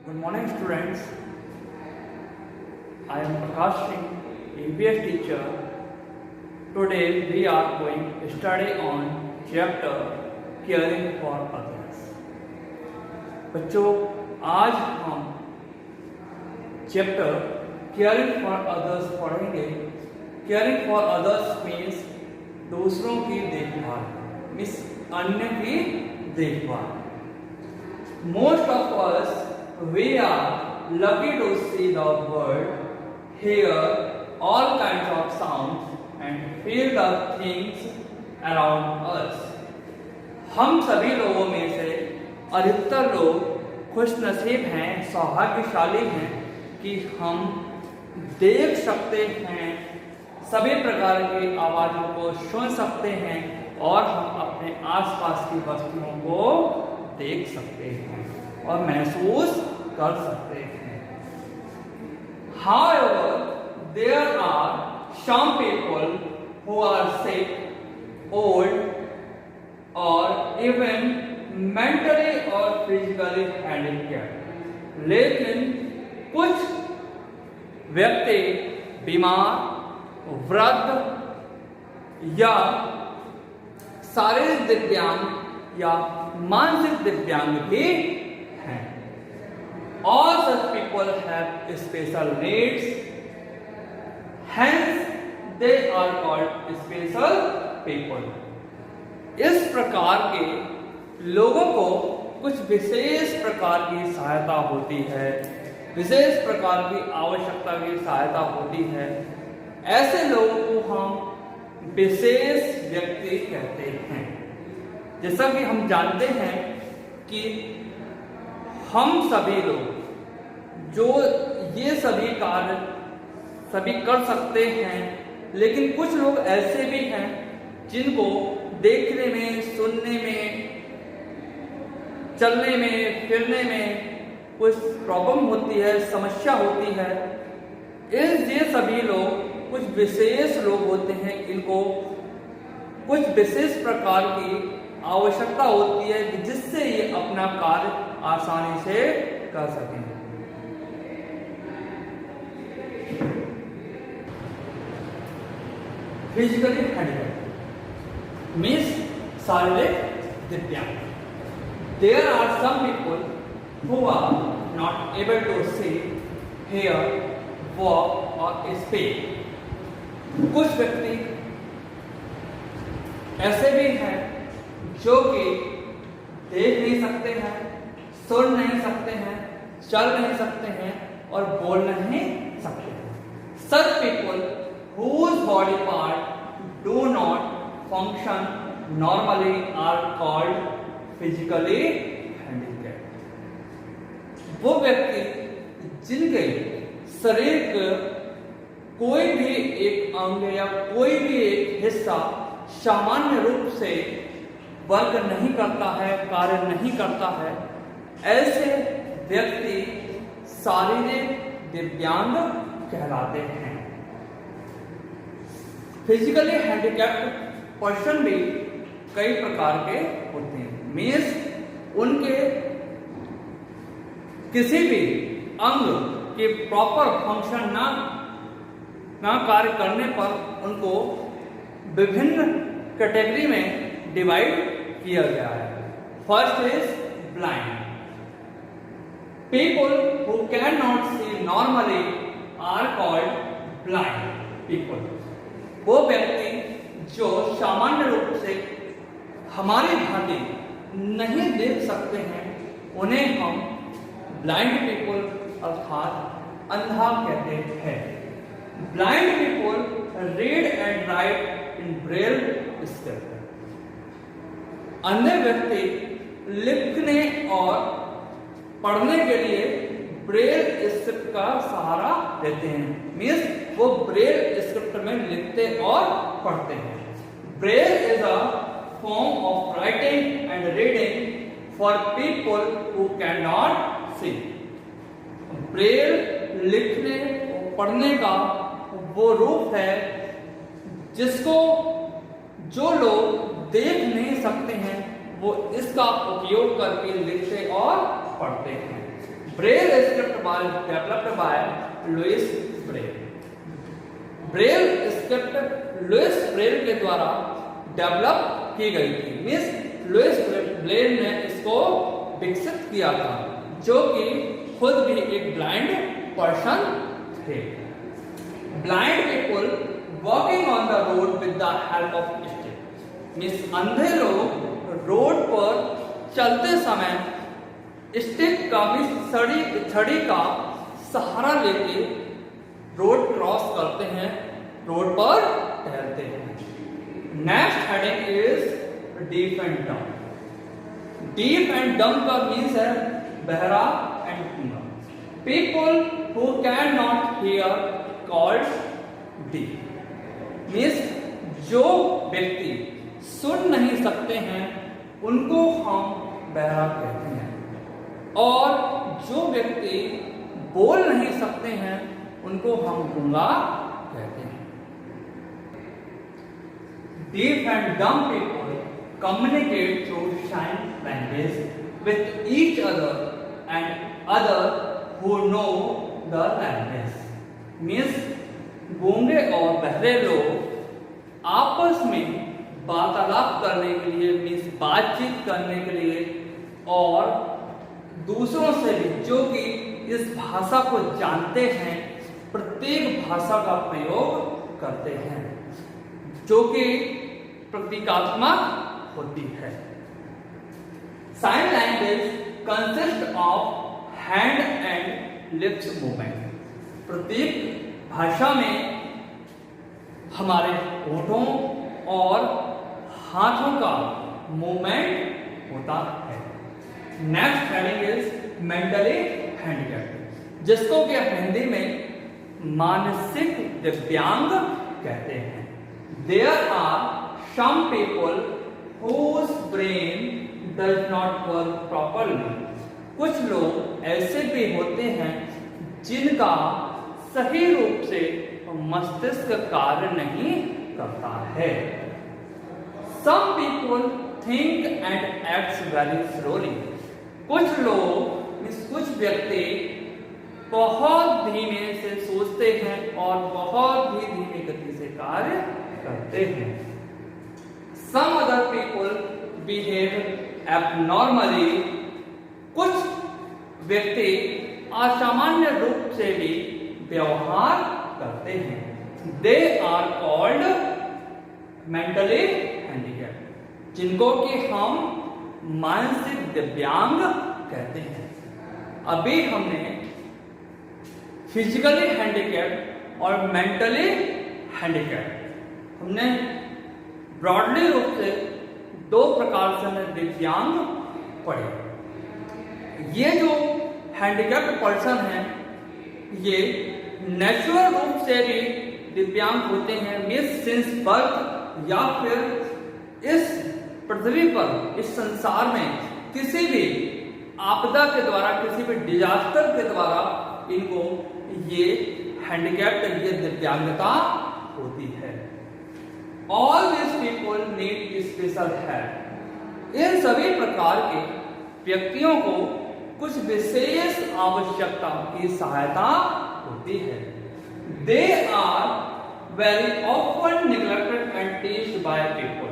Good morning, students. I am Prakash Singh, EPS teacher. Today we are going to study on chapter Caring for Others. बच्चों, आज हम chapter Caring for Others पढ़ेंगे. Caring for Others means दूसरों की देखभाल, means अन्य की देखभाल. Most of us, we are lucky to see the world, hear all kinds of sounds and feel the things around us. हम सभी लोगों में से अधिकतर लोग खुशनसीब हैं, सौभाग्यशाली हैं कि हम देख सकते हैं, सभी प्रकार की आवाज़ों को सुन सकते हैं और हम अपने आसपास की वस्तुओं को देख सकते हैं और महसूस कर सकते हैं. However, there are some people who are sick, old, or even mentally or physically handicapped. लेकिन कुछ व्यक्ति बीमार, वृद्ध या शारीरिक दिव्यांग या मानसिक दिव्यांग भी हैं. All such people have special needs, hence they are called special people. इस प्रकार के लोगों को कुछ विशेष प्रकार की सहायता होती है, विशेष प्रकार की आवश्यकता की सहायता होती है. ऐसे लोगों को हम विशेष व्यक्ति कहते हैं. जैसा कि हम जानते हैं कि हम सभी लोग जो ये सभी कार्य सभी कर सकते हैं, लेकिन कुछ लोग ऐसे भी हैं जिनको देखने में, सुनने में, चलने में, फिरने में कुछ प्रॉब्लम होती है, समस्या होती है. ये सभी लोग कुछ विशेष लोग होते हैं. इनको कुछ विशेष प्रकार की आवश्यकता होती है कि जिससे ये अपना कार्य आसानी से कर सकें. फिजिकली हैंडिकैप्ड मीन्स शारीरिक दिव्यांग. There are some people who are not able to see, hear, walk or speak. कुछ व्यक्ति ऐसे भी हैं जो कि देख नहीं सकते हैं, सुन नहीं सकते हैं, चल नहीं सकते हैं और बोल नहीं सकते हैं. Such people whose body part do not function normally are called physically handicapped. वो व्यक्ति जिनके शरीर का कोई भी एक अंग या कोई भी एक हिस्सा सामान्य रूप से वर्क नहीं करता है, कार्य नहीं करता है, ऐसे व्यक्ति शारीरिक दिव्यांग कहलाते हैं. फिजिकली हैंडिकैप्ड पर्सन भी कई प्रकार के होते हैं. मीन्स उनके किसी भी अंग के प्रॉपर फंक्शन ना कार्य करने पर उनको विभिन्न कैटेगरी में डिवाइड किया गया है. First is blind. People who can not see normally are called blind people. वो व्यक्ति जो सामान्य रूप से हमारी भांति नहीं देख सकते हैं, उन्हें हम ब्लाइंड पीपल अर्थात अंधा कहते हैं. Blind people read and right in Braille script. अन्य व्यक्ति लिखने और पढ़ने के लिए ब्रेल स्क्रिप्ट का सहारा लेते हैं. मीन्स वो ब्रेल स्क्रिप्ट में लिखते और पढ़ते हैं. Braille is a form of writing and reading for people who can not see. Braille लिखने और पढ़ने का वो रूप है जिसको जो लोग देख नहीं सकते हैं वो इसका उपयोग करके लिखते और पढ़ते हैं. Braille was developed by Louis Braille. Braille script Louis Braille के द्वारा डेवलप की गई थी। मीन्स लुइस ब्रेल ने इसको विकसित किया था, जो कि खुद भी एक ब्लाइंड पर्सन थे। Blind people walking on the road with the help of stick. Means अंधे लोग रोड पर चलते समय स्टिक का भी छड़ी का सहारा लेके रोड क्रॉस करते हैं, रोड पर टहलते हैं। Next heading is deaf and डम। डीफ एंड डम का मीन्स है बहरा एंड गूंगा। People who can not here called deaf. Means जो व्यक्ति सुन नहीं सकते हैं उनको हम बहरा कहते हैं, और जो व्यक्ति बोल नहीं सकते हैं उनको हम गूंगा कहते हैं। Deaf and dumb people communicate through sign language with each other and other who know the language. Means गूंगे और बहरे लोग आपस में वार्तालाप करने के लिए, मीन्स बातचीत करने के लिए, और दूसरों से भी जो कि इस भाषा को जानते हैं प्रत्येक भाषा का प्रयोग करते हैं, जो कि प्रतीकात्मक होती है। Sign language consist of hand and lips movement. प्रत्येक भाषा में हमारे होठों और हाथों का मूवमेंट होता है। Next heading is mentally handicapped, जिसको कि हिंदी में मानसिक दिव्यांग कहते हैं। There are some people whose brain does not work properly. कुछ लोग ऐसे भी होते हैं जिनका सही रूप से मस्तिष्क कार्य नहीं करता है। Some people think and act very slowly. कुछ लोग, कुछ व्यक्ति बहुत धीमे से सोचते हैं और बहुत ही धीमी गति से कार्य करते हैं। Some other people behave abnormally. कुछ व्यक्ति असामान्य रूप से भी व्यवहार करते हैं। They are called mentally handicapped, जिनको कि हम मानसिक दिव्यांग कहते हैं। अभी हमने फिजिकली हैंडीकैप्ड और मेंटली हैंडीकैप्ड हमने ब्रॉडली रूप से दो प्रकार से हमने दिव्यांग पढ़े। ये जो हैंडीकैप्ड पर्सन है ये नेचुरल रूप से भी दिव्यांग होते हैं, मिस सिंस बर्थ, या फिर इस पृथ्वी पर, इस संसार में किसी भी आपदा के द्वारा, किसी भी डिजास्टर के द्वारा इनको ये हैंडीकैप्ड, ये दिव्यांगता होती है। All this people need special help. इन सभी प्रकार के व्यक्तियों को कुछ विशेष आवश्यकता की सहायता होती है। They are very often neglected and teached by people,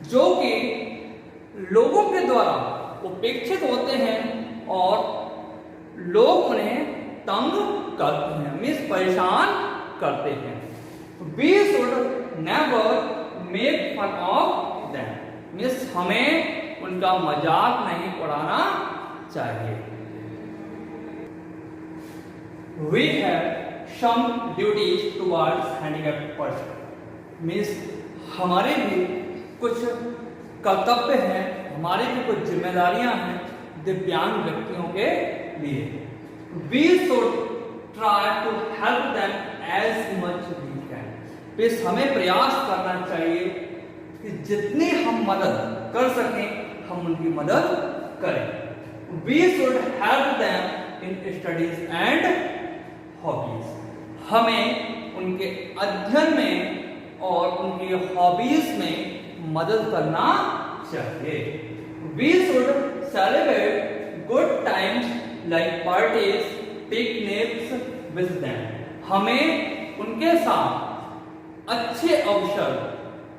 जो कि लोगों के द्वारा उपेक्षित होते हैं और लोग उन्हें तंग करते हैं, मीन्स परेशान करते हैं। We should never make fun of them, means हमें उनका मजाक नहीं उड़ाना चाहिए। We have some duties towards handicapped person, means हमारे भी कुछ कर्तव्य हैं, हमारी भी कुछ जिम्मेदारियां हैं दिव्यांग व्यक्तियों के लिए। We should try to help them as much we can. बस हमें प्रयास करना चाहिए कि जितनी हम मदद कर सकें हम उनकी मदद करें। We should help them in studies and hobbies. हमें उनके अध्ययन में और उनकी हॉबीज में मदद करना चाहिए। We should celebrate good times like parties picnics with them. हमें उनके साथ अच्छे अवसर,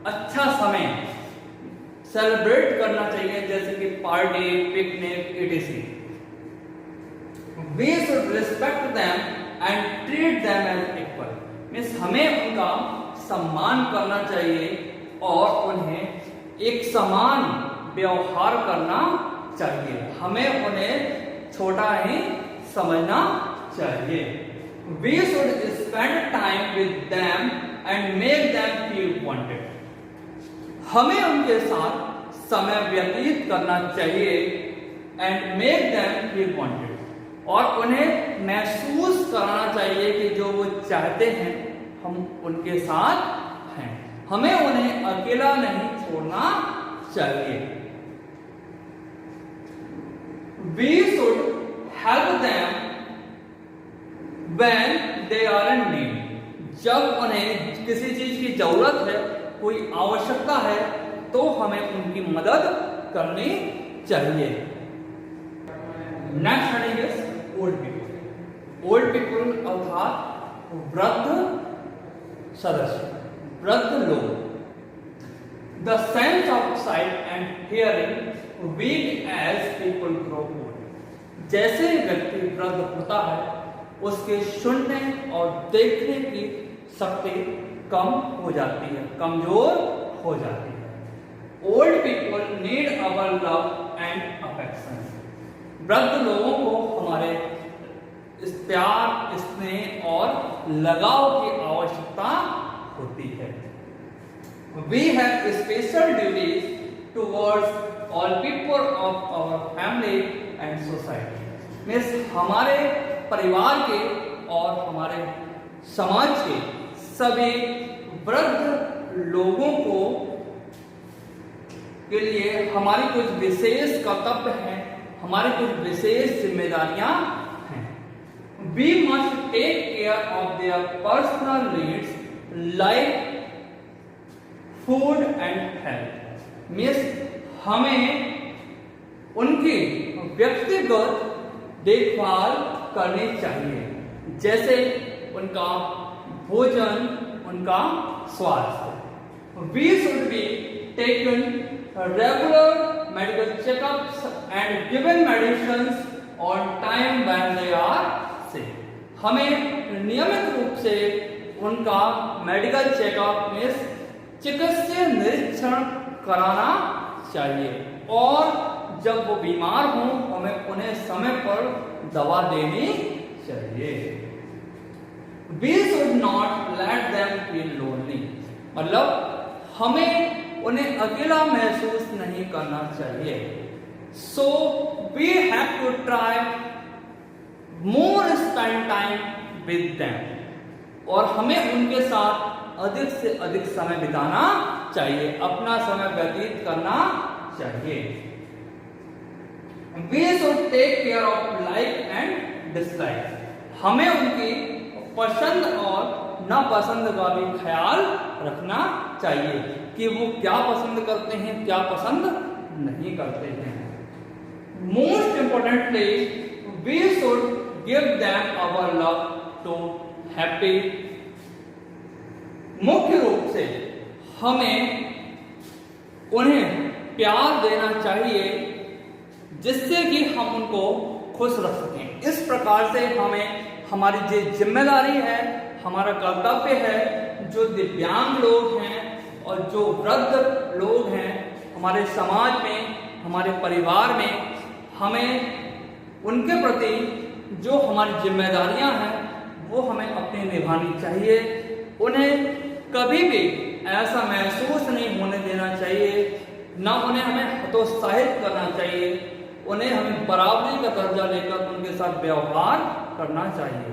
अच्छा समय सेलिब्रेट करना चाहिए, जैसे कि party, picnic, etc. We should respect them and treat them as equal. Means हमें उनका सम्मान करना चाहिए और उन्हें एक समान व्यवहार करना चाहिए। हमें उन्हें छोटा ही समझना चाहिए। We should spend time with them and make them feel wanted. हमें उनके साथ समय व्यतीत करना चाहिए and make them feel wanted. और उन्हें महसूस कराना चाहिए कि जो वो चाहते हैं हम उनके साथ हैं। हमें उन्हें अकेला नहीं छोड़ना चाहिए। We should help them when they are in need. जब उन्हें किसी चीज की जरूरत है, कोई आवश्यकता है, तो हमें उनकी मदद करनी चाहिए। Next heading is old people. Old people अर्थात वृद्ध सदस्य, वृद्ध लोग। The sense of sight and hearing weak as people grow old. जैसे व्यक्ति वृद्ध होता है, उसके सुनने और देखने की शक्ति कम हो जाती है, कमजोर हो जाती है। Old people need our love and affection. वृद्ध लोगों को हमारे प्यार, स्नेह और लगाव की आवश्यकता होती है। We have special duties towards all people of our family and society. Means हमारे परिवार के और हमारे समाज के सभी वृद्ध लोगों को के लिए हमारी कुछ विशेष कर्तव्य हैं, हमारी कुछ विशेष जिम्मेदारियां हैं। We must take care of their personal needs like food and health. Means हमें उनकी व्यक्तिगत देखभाल करनी चाहिए, जैसे उनका भोजन, उनका स्वास्थ्य। We should be taken regular medical checkups and given medicines on time when they are sick. हमें नियमित रूप से उनका मेडिकल चेकअप में चिकित्सीय निरीक्षण कराना चाहिए और जब वो बीमार हों हमें उन्हें समय पर दवा देनी चाहिए। We should not let them feel lonely. मतलब हमें उन्हें अकेला महसूस नहीं करना चाहिए। So we have to try more spend time with them. और हमें उनके साथ अधिक से अधिक समय बिताना चाहिए, अपना समय व्यतीत करना चाहिए। We should take care of like and dislike. हमें उनकी पसंद और नापसंद का भी ख्याल रखना चाहिए कि वो क्या पसंद करते हैं, क्या पसंद नहीं करते हैं। Most importantly, we should give them our love to happy. मुख्य रूप से हमें उन्हें प्यार देना चाहिए जिससे कि हम उनको खुश रख सकें। इस प्रकार से हमें हमारी जो जिम्मेदारी है, हमारा कर्तव्य है, जो दिव्यांग लोग हैं और जो वृद्ध लोग हैं हमारे समाज में, हमारे परिवार में, हमें उनके प्रति जो हमारी जिम्मेदारियां हैं वो हमें अपनी निभानी चाहिए। उन्हें कभी भी ऐसा महसूस नहीं होने देना चाहिए, ना उन्हें हमें हतोत्साहित करना चाहिए। उन्हें हमें बराबरी का दर्जा लेकर उनके साथ व्यवहार करना चाहिए।